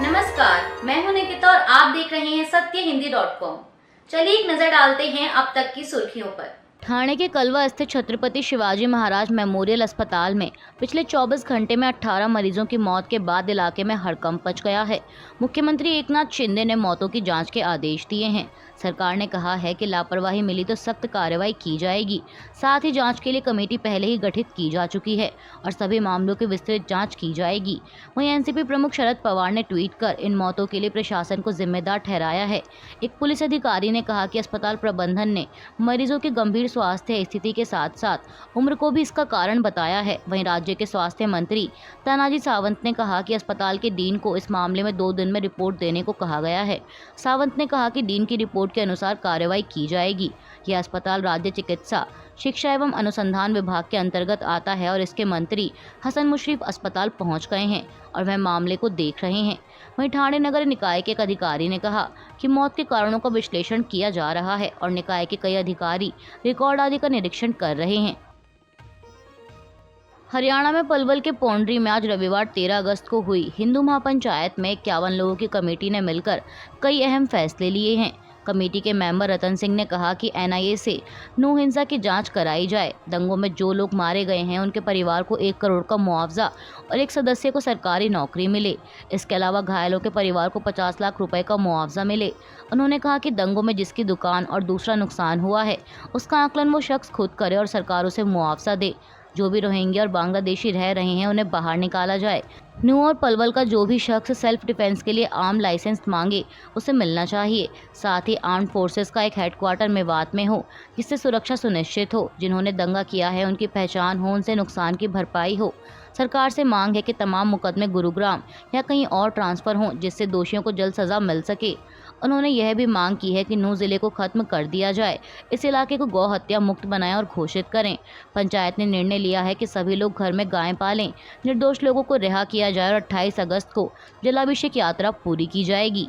नमस्कार, मैं हूं निकिता और आप देख रहे हैं सत्यहिंदी.com। चलिए एक नजर डालते हैं अब तक की सुर्खियों पर। ठाणे के कलवा स्थित छत्रपति शिवाजी महाराज मेमोरियल अस्पताल में पिछले 24 घंटे में 18 मरीजों की मौत के बाद इलाके में हड़कंप मच गया है। मुख्यमंत्री एकनाथ शिंदे ने मौतों की जांच के आदेश दिए हैं। सरकार ने कहा है कि लापरवाही मिली तो सख्त कार्रवाई की जाएगी। साथ ही जांच के लिए कमेटी पहले ही गठित की जा चुकी है और सभी मामलों की विस्तृत जांच की जाएगी। वहीं एनसीपी प्रमुख शरद पवार ने ट्वीट कर इन मौतों के लिए प्रशासन को जिम्मेदार ठहराया है। एक पुलिस अधिकारी ने कहा कि अस्पताल प्रबंधन ने मरीजों की गंभीर स्वास्थ्य स्थिति के साथ साथ उम्र को भी इसका कारण बताया है। वहीं राज्य के स्वास्थ्य मंत्री तानाजी सावंत ने कहा कि अस्पताल के डीन को इस मामले में 2 दिन में रिपोर्ट देने को कहा गया है। सावंत ने कहा कि डीन की रिपोर्ट के अनुसार कार्रवाई की जाएगी। यह अस्पताल राज्य चिकित्सा शिक्षा एवं अनुसंधान विभाग के अंतर्गत आता है और इसके मंत्री हसन मुशर्रफ अस्पताल पहुंच गए हैं और वह मामले को देख रहे हैं। वहीं ठाणे नगर निकाय के एक अधिकारी ने कहा कि मौत के कारणों का विश्लेषण किया जा रहा है और निकाय के कई अधिकारी रिकॉर्ड आदि का निरीक्षण कर रहे हैं। हरियाणा में पलवल के पौंडरी में आज रविवार 13 अगस्त को हुई हिंदू महापंचायत में 51 लोगों की कमेटी ने मिलकर कई अहम फैसले लिए हैं। कमेटी के मेंबर रतन सिंह ने कहा कि एनआईए से नू हिंसा की जांच कराई जाए। दंगों में जो लोग मारे गए हैं उनके परिवार को 1 करोड़ का मुआवजा और एक सदस्य को सरकारी नौकरी मिले। इसके अलावा घायलों के परिवार को 50 लाख रुपए का मुआवजा मिले। उन्होंने कहा कि दंगों में जिसकी दुकान और दूसरा नुकसान हुआ है उसका आकलन वो शख्स खुद करे और सरकार उसे मुआवजा दे। जो भी रोहिंग्या और बांग्लादेशी रह रहे हैं उन्हें बाहर निकाला जाए। नूह और पलवल का जो भी शख्स सेल्फ डिफेंस के लिए आर्म लाइसेंस मांगे उसे मिलना चाहिए। साथ ही आर्म्ड फोर्सेस का एक हेडक्वार्टर मेवात में हो जिससे सुरक्षा सुनिश्चित हो। जिन्होंने दंगा किया है उनकी पहचान हो, उनसे नुकसान की भरपाई हो। सरकार से मांग है कि तमाम मुकदमे गुरुग्राम या कहीं और ट्रांसफर हों जिससे दोषियों को जल्द सजा मिल सके। उन्होंने यह भी मांग की है कि नूह जिले को खत्म कर दिया जाए, इस इलाके को गौ हत्या मुक्त बनाएं और घोषित करें। पंचायत ने निर्णय लिया है कि सभी लोग घर में गायें पालें। निर्दोष लोगों को रिहा किया जाए और 28 अगस्त को जलाभिषेक यात्रा पूरी की जाएगी।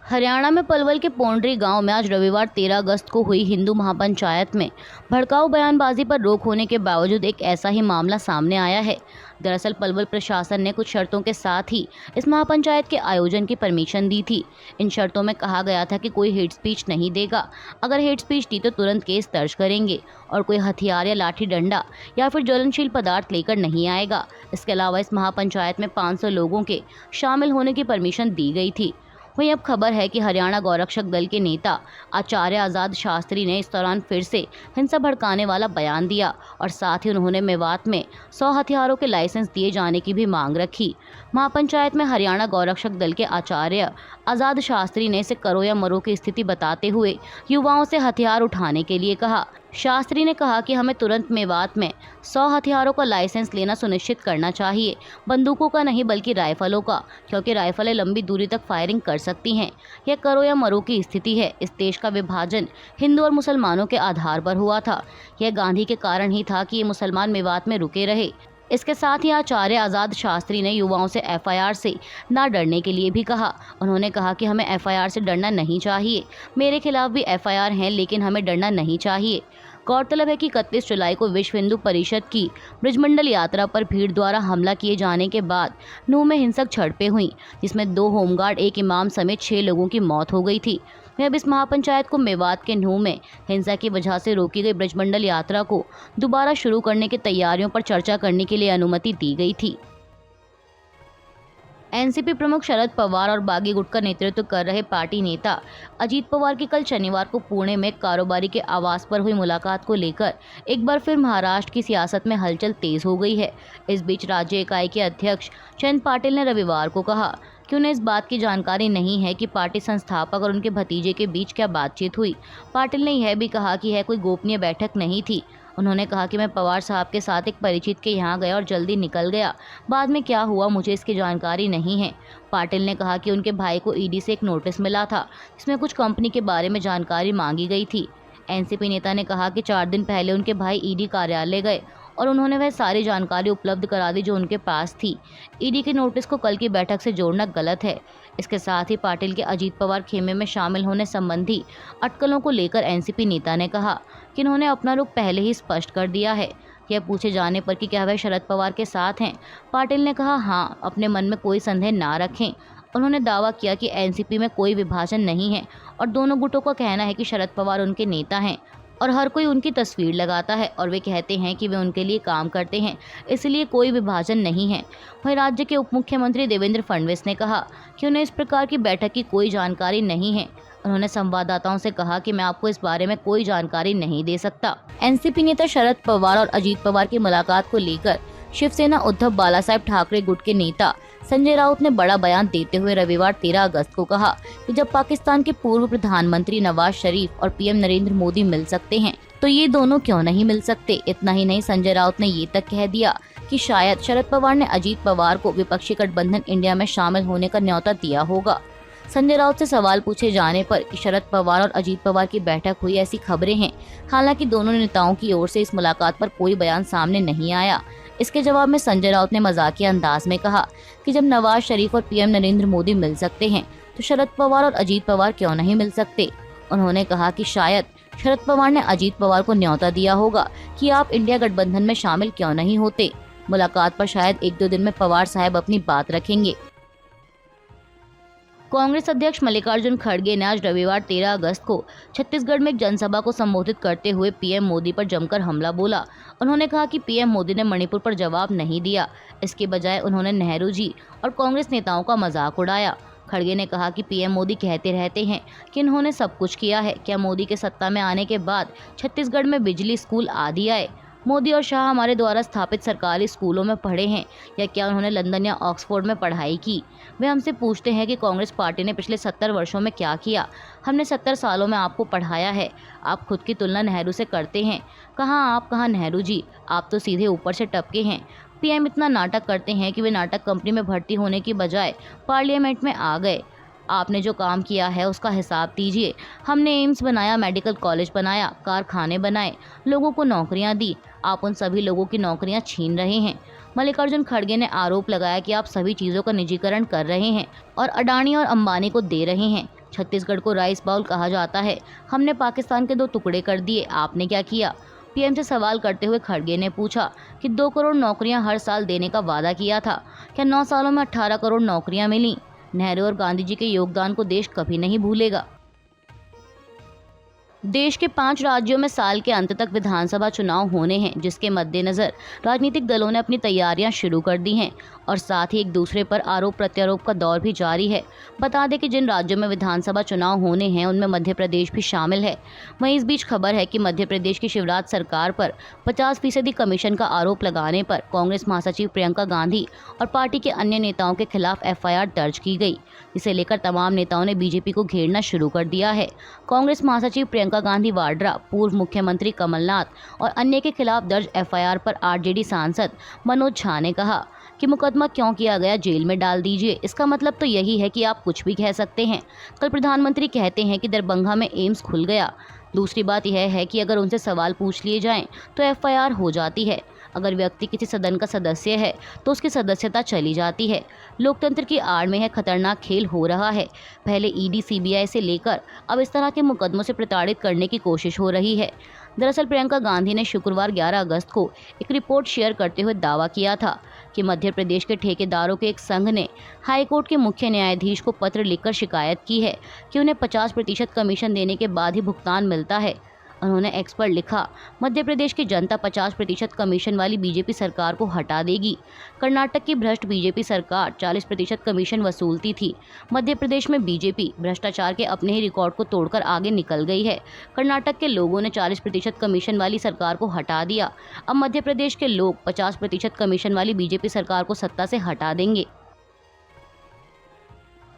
हरियाणा में पलवल के पौंडरी गांव में आज रविवार 13 अगस्त को हुई हिंदू महापंचायत में भड़काऊ बयानबाजी पर रोक होने के बावजूद एक ऐसा ही मामला सामने आया है। दरअसल पलवल प्रशासन ने कुछ शर्तों के साथ ही इस महापंचायत के आयोजन की परमिशन दी थी। इन शर्तों में कहा गया था कि कोई हेट स्पीच नहीं देगा। अगर हेट स्पीच दी तो तुरंत केस दर्ज करेंगे और कोई हथियार या लाठी डंडा या फिर ज्वलनशील पदार्थ लेकर नहीं आएगा। इसके अलावा इस महापंचायत में 500 लोगों के शामिल होने की परमिशन दी गई थी। वहीं अब खबर है कि हरियाणा गौरक्षक दल के नेता आचार्य आज़ाद शास्त्री ने इस दौरान फिर से हिंसा भड़काने वाला बयान दिया और साथ ही उन्होंने मेवात में 100 हथियारों के लाइसेंस दिए जाने की भी मांग रखी। महापंचायत में हरियाणा गौरक्षक दल के आचार्य आज़ाद शास्त्री ने इसे करो या मरो की स्थिति बताते हुए युवाओं से हथियार उठाने के लिए कहा। शास्त्री ने कहा कि हमें तुरंत मेवात में 100 हथियारों का लाइसेंस लेना सुनिश्चित करना चाहिए, बंदूकों का नहीं बल्कि राइफलों का, क्योंकि राइफलें लंबी दूरी तक फायरिंग कर सकती हैं। यह करो या मरो की स्थिति है। इस देश का विभाजन हिंदू और मुसलमानों के आधार पर हुआ था। यह गांधी के कारण ही था कि ये मुसलमान मेवात में रुके रहे। इसके साथ ही आचार्य आज़ाद शास्त्री ने युवाओं से एफआईआर से ना डरने के लिए भी कहा। उन्होंने कहा कि हमें एफआईआर से डरना नहीं चाहिए। मेरे खिलाफ भी एफआईआर हैं लेकिन हमें डरना नहीं चाहिए। गौरतलब है कि 31 जुलाई को विश्व हिंदू परिषद की ब्रजमंडल यात्रा पर भीड़ द्वारा हमला किए जाने के बाद नूह में हिंसक झड़पें हुई जिसमें 2 होमगार्ड, 1 इमाम समेत 6 लोगों की मौत हो गई थी। वहीं अब इस महापंचायत को मेवात के नूह में हिंसा की वजह से रोकी गई ब्रजमंडल यात्रा को दोबारा शुरू करने की तैयारियों पर चर्चा करने के लिए अनुमति दी गई थी। एनसीपी प्रमुख शरद पवार और बागी गुट का नेतृत्व कर रहे पार्टी नेता अजीत पवार की कल शनिवार को पुणे में कारोबारी के आवास पर हुई मुलाकात को लेकर एक बार फिर महाराष्ट्र की सियासत में हलचल तेज हो गई है। इस बीच राज्य इकाई के अध्यक्ष चंद पाटिल ने रविवार को कहा कि उन्हें इस बात की जानकारी नहीं है कि पार्टी संस्थापक और उनके भतीजे के बीच क्या बातचीत हुई। पाटिल ने यह भी कहा कि यह कोई गोपनीय बैठक नहीं थी। उन्होंने कहा कि मैं पवार साहब के साथ एक परिचित के यहाँ गया और जल्दी निकल गया। बाद में क्या हुआ मुझे इसकी जानकारी नहीं है। पाटिल ने कहा कि उनके भाई को ईडी से एक नोटिस मिला था जिसमें कुछ कंपनी के बारे में जानकारी मांगी गई थी। एनसीपी नेता ने कहा कि 4 दिन पहले उनके भाई ईडी कार्यालय गए और उन्होंने वह सारी जानकारी उपलब्ध करा दी जो उनके पास थी। ईडी के नोटिस को कल की बैठक से जोड़ना गलत है। इसके साथ ही पाटिल के अजीत पवार खेमे में शामिल होने संबंधी अटकलों को लेकर एनसीपी नेता ने कहा कि उन्होंने अपना रुख पहले ही स्पष्ट कर दिया है। यह पूछे जाने पर कि क्या वह शरद पवार के साथ हैं, पाटिल ने कहा हाँ, अपने मन में कोई संदेह ना रखें। उन्होंने दावा किया कि एनसीपी में कोई विभाजन नहीं है और दोनों गुटों का कहना है कि शरद पवार उनके नेता हैं और हर कोई उनकी तस्वीर लगाता है और वे कहते हैं कि वे उनके लिए काम करते हैं, इसलिए कोई विभाजन नहीं है। वहीं राज्य के उप मुख्यमंत्री देवेंद्र फडणवीस ने कहा कि उन्हें इस प्रकार की बैठक की कोई जानकारी नहीं है। उन्होंने संवाददाताओं से कहा कि मैं आपको इस बारे में कोई जानकारी नहीं दे सकता। एनसीपी नेता शरद पवार और अजीत पवार की मुलाकात को लेकर शिवसेना उद्धव बालासाहेब ठाकरे गुट के नेता संजय राउत ने बड़ा बयान देते हुए रविवार 13 अगस्त को कहा कि जब पाकिस्तान के पूर्व प्रधानमंत्री नवाज शरीफ और पीएम नरेंद्र मोदी मिल सकते हैं तो ये दोनों क्यों नहीं मिल सकते। इतना ही नहीं, संजय राउत ने ये तक कह दिया कि शायद शरद पवार ने अजीत पवार को विपक्षी गठबंधन इंडिया में शामिल होने का न्योता दिया होगा। संजय राउत से सवाल पूछे जाने पर कि शरद पवार और अजीत पवार की बैठक हुई ऐसी खबरें हैं, हालांकि दोनों नेताओं की ओर से इस मुलाकात पर कोई बयान सामने नहीं आया। इसके जवाब में संजय राउत ने मजाकिया अंदाज में कहा कि जब नवाज शरीफ और पीएम नरेंद्र मोदी मिल सकते हैं तो शरद पवार और अजीत पवार क्यों नहीं मिल सकते। उन्होंने कहा कि शायद शरद पवार ने अजीत पवार को न्योता दिया होगा कि आप इंडिया गठबंधन में शामिल क्यों नहीं होते। मुलाकात पर शायद 1-2 दिन में पवार साहब अपनी बात रखेंगे। कांग्रेस अध्यक्ष मल्लिकार्जुन खड़गे ने आज रविवार 13 अगस्त को छत्तीसगढ़ में एक जनसभा को संबोधित करते हुए पीएम मोदी पर जमकर हमला बोला। उन्होंने कहा कि पीएम मोदी ने मणिपुर पर जवाब नहीं दिया, इसके बजाय उन्होंने नेहरू जी और कांग्रेस नेताओं का मजाक उड़ाया। खड़गे ने कहा कि पीएम मोदी कहते रहते हैं कि इन्होंने सब कुछ किया है, क्या मोदी के सत्ता में आने के बाद छत्तीसगढ़ में बिजली, स्कूल आदि आए? मोदी और शाह हमारे द्वारा स्थापित सरकारी स्कूलों में पढ़े हैं या क्या उन्होंने लंदन या ऑक्सफोर्ड में पढ़ाई की? वे हमसे पूछते हैं कि कांग्रेस पार्टी ने पिछले 70 वर्षों में क्या किया। हमने 70 सालों में आपको पढ़ाया है। आप खुद की तुलना नेहरू से करते हैं। कहाँ आप, कहाँ नेहरू जी? आप तो सीधे ऊपर से टपके हैं। पीएम इतना नाटक करते हैं कि वे नाटक कंपनी में भर्ती होने की बजाय पार्लियामेंट में आ गए। आपने जो काम किया है उसका हिसाब दीजिए। हमने एम्स बनाया, मेडिकल कॉलेज बनाया, कारखाने बनाए, लोगों को नौकरियां दी। आप उन सभी लोगों की नौकरियां छीन रहे हैं। मल्लिकार्जुन खड़गे ने आरोप लगाया कि आप सभी चीज़ों का निजीकरण कर रहे हैं और अडानी और अंबानी को दे रहे हैं। छत्तीसगढ़ को राइस बाउल कहा जाता है। हमने पाकिस्तान के 2 टुकड़े कर दिए, आपने क्या किया? पीएम से सवाल करते हुए खड़गे ने पूछा कि 2 करोड़ नौकरियां हर साल देने का वादा किया था, क्या 9 सालों में 18 करोड़ नौकरियां मिली? नेहरू और गांधी जी के योगदान को देश कभी नहीं भूलेगा। देश के 5 राज्यों में साल के अंत तक विधानसभा चुनाव होने हैं, जिसके मद्देनजर राजनीतिक दलों ने अपनी तैयारियां शुरू कर दी हैं और साथ ही एक दूसरे पर आरोप प्रत्यारोप का दौर भी जारी है। बता दें कि जिन राज्यों में विधानसभा चुनाव होने हैं उनमें मध्य प्रदेश भी शामिल है। वहीं इस बीच खबर है कि मध्य प्रदेश की शिवराज सरकार पर 50% कमीशन का आरोप लगाने पर कांग्रेस महासचिव प्रियंका गांधी और पार्टी के अन्य नेताओं के खिलाफ एफआईआर दर्ज की गई, जिसे लेकर तमाम नेताओं ने बीजेपी को घेरना शुरू कर दिया है। कांग्रेस महासचिव प्रियंका गांधी वाड्रा, पूर्व मुख्यमंत्री कमलनाथ और अन्य के खिलाफ दर्ज एफआईआर पर आरजेडी सांसद मनोज झा ने कहा कि मुकदमा क्यों किया गया, जेल में डाल दीजिए। इसका मतलब तो यही है कि आप कुछ भी कह सकते हैं। कल प्रधानमंत्री कहते हैं कि दरभंगा में एम्स खुल गया। दूसरी बात यह है कि अगर उनसे सवाल पूछ लिए जाएं तो एफआईआर हो जाती है। अगर व्यक्ति किसी सदन का सदस्य है तो उसकी सदस्यता चली जाती है। लोकतंत्र की आड़ में यह खतरनाक खेल हो रहा है। पहले ईडी, सीबीआई से लेकर अब इस तरह के मुकदमों से प्रताड़ित करने की कोशिश हो रही है। दरअसल प्रियंका गांधी ने शुक्रवार 11 अगस्त को एक रिपोर्ट शेयर करते हुए दावा किया था कि मध्य प्रदेश के ठेकेदारों के एक संघ ने हाईकोर्ट के मुख्य न्यायाधीश को पत्र लिखकर शिकायत की है कि उन्हें 50% कमीशन देने के बाद ही भुगतान मिलता है। उन्होंने एक्स पर लिखा, मध्य प्रदेश की जनता 50% कमीशन वाली बीजेपी सरकार को हटा देगी। कर्नाटक की भ्रष्ट बीजेपी सरकार 40% कमीशन वसूलती थी। मध्य प्रदेश में बीजेपी भ्रष्टाचार के अपने ही रिकॉर्ड को तोड़कर आगे निकल गई है। कर्नाटक के लोगों ने 40% कमीशन वाली सरकार को हटा दिया। अब मध्य प्रदेश के लोग 50% कमीशन वाली बीजेपी सरकार को सत्ता से हटा देंगे।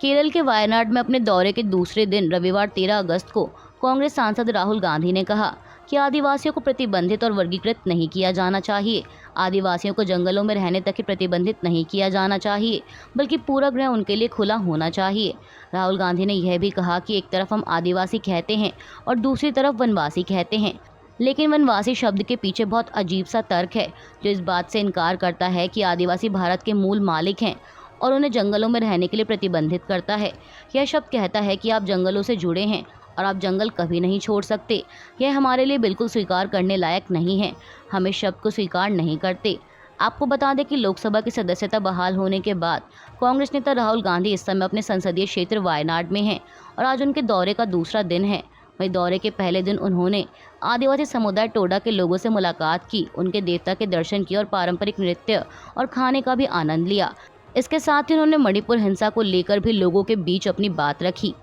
केरल के वायनाड में अपने दौरे के दूसरे दिन रविवार 13 अगस्त को कांग्रेस सांसद राहुल गांधी ने कहा कि आदिवासियों को प्रतिबंधित और वर्गीकृत नहीं किया जाना चाहिए। आदिवासियों को जंगलों में रहने तक ही प्रतिबंधित नहीं किया जाना चाहिए, बल्कि पूरा गृह उनके लिए खुला होना चाहिए। राहुल गांधी ने यह भी कहा कि एक तरफ हम आदिवासी कहते हैं और दूसरी तरफ वनवासी कहते हैं, लेकिन वनवासी शब्द के पीछे बहुत अजीब सा तर्क है जो इस बात से इनकार करता है कि आदिवासी भारत के मूल मालिक हैं और उन्हें जंगलों में रहने के लिए प्रतिबंधित करता है। यह शब्द कहता है कि आप जंगलों से जुड़े हैं और आप जंगल कभी नहीं छोड़ सकते। यह हमारे लिए बिल्कुल स्वीकार करने लायक नहीं है। हम इस शब्द को स्वीकार नहीं करते। आपको बता दें कि लोकसभा की सदस्यता बहाल होने के बाद कांग्रेस नेता राहुल गांधी इस समय अपने संसदीय क्षेत्र वायनाड में हैं और आज उनके दौरे का दूसरा दिन है। वहीं दौरे के पहले दिन उन्होंने आदिवासी समुदाय टोडा के लोगों से मुलाकात की, उनके देवता के दर्शन किए और पारंपरिक नृत्य और खाने का भी आनंद लिया। इसके साथ ही उन्होंने मणिपुर हिंसा को लेकर भी लोगों के बीच अपनी बात रखी।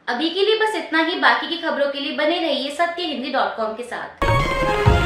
अभी के लिए बस इतना ही। बाकी की खबरों के लिए बने रहिए सत्य हिंदी.com के साथ।